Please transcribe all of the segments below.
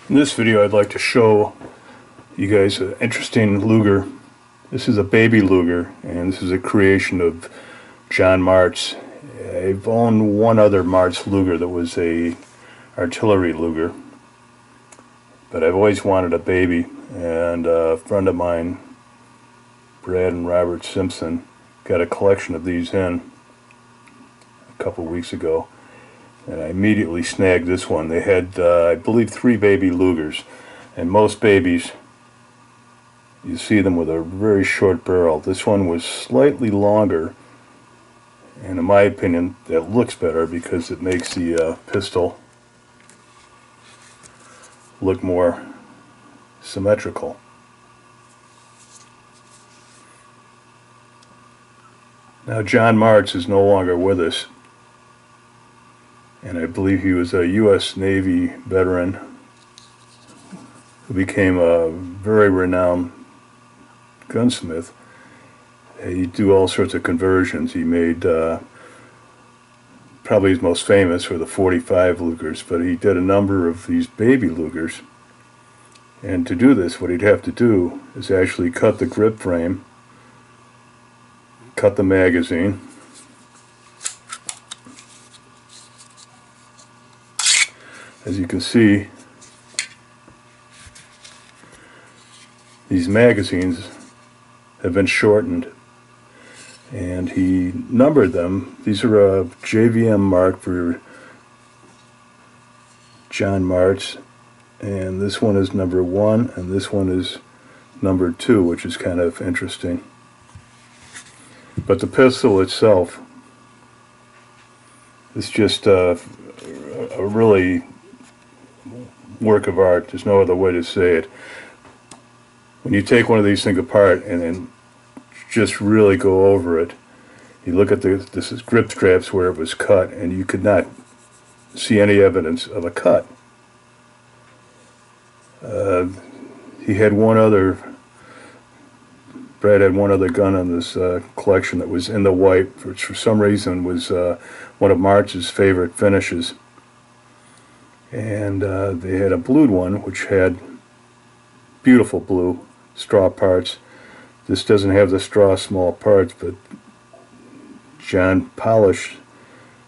In this video I'd like to show you guys an interesting Luger. This is a Baby Luger, and this is a creation of John Martz. I've owned one other Martz Luger that was a artillery Luger, but I've always wanted a baby, and a friend of mine, Brad and Robert Simpson, got a collection of these in a couple weeks ago, and I immediately snagged this one. They had, I believe, 3 Baby Lugers, and most babies, you see them with a very short barrel. This one was slightly longer, and in my opinion, that looks better because it makes the pistol look more symmetrical. Now, John Martz is no longer with us, and I believe he was a U.S. Navy veteran who became a very renowned gunsmith. He'd do all sorts of conversions. He made probably his most famous were the 45 Lugers, but he did a number of these Baby Lugers. And to do this, what he'd have to do is actually cut the grip frame, cut the magazine, as you can see, these magazines have been shortened, and he numbered them. These are a JVM mark for John Martz, and this one is number 1 and this one is number 2, which is kind of interesting. But the pistol itself is just a really work of art. There's no other way to say it. When you take one of these things apart and then just really go over it, you look at this is grip straps where it was cut, and you could not see any evidence of a cut. He had one other, Brad had one other gun on this collection that was in the white, which for some reason was one of Martz's favorite finishes. And they had a blued one which had beautiful blue straw parts. This doesn't have the straw small parts, but John polished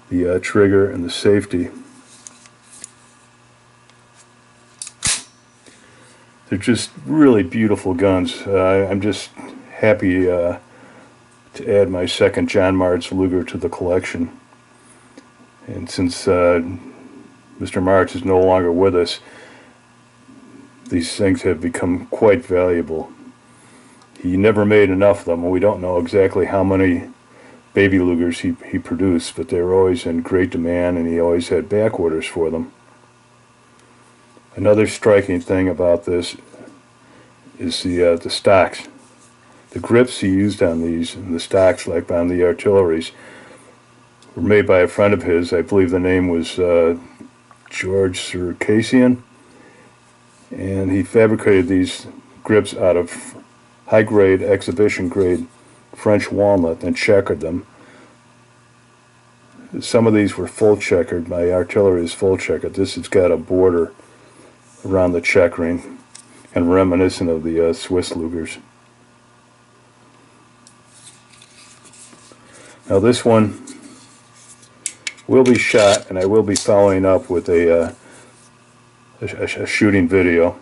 the trigger and the safety. They're just really beautiful guns. I'm just happy to add my second John Martz Luger to the collection. And since Mr. Martz is no longer with us, these things have become quite valuable. He never made enough of them, and we don't know exactly how many Baby Lugers he produced, but they were always in great demand, and he always had back orders for them. Another striking thing about this is the stocks. The grips he used on these, and the stocks, like on the artilleries, were made by a friend of his. I believe the name was George Circassian, and he fabricated these grips out of high-grade, exhibition-grade French walnut and checkered them. Some of these were full checkered. My artillery is full checkered. This has got a border around the checkering, and reminiscent of the Swiss Lugers. Now this one will be shot, and I will be following up with a shooting video.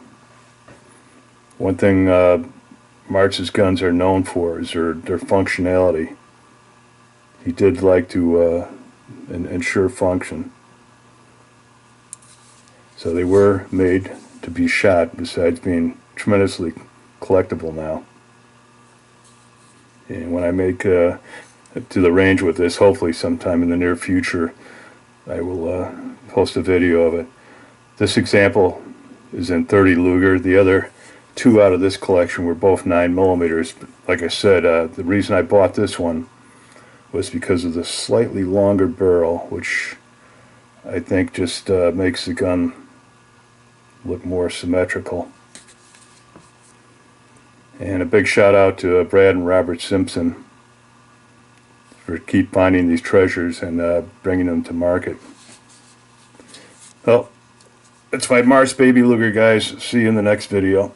One thing Martz's guns are known for is their functionality. He did like to ensure function. So they were made to be shot, besides being tremendously collectible now. And when I make to the range with this, hopefully sometime in the near future, I will post a video of it. This example is in 30 Luger. The other 2 out of this collection were both 9mm. Like I said, the reason I bought this one was because of the slightly longer barrel, which I think just makes the gun look more symmetrical. And a big shout out to Brad and Robert Simpson for keep finding these treasures and bringing them to market. Well, That's my Martz Baby Luger, guys. See you in the next video.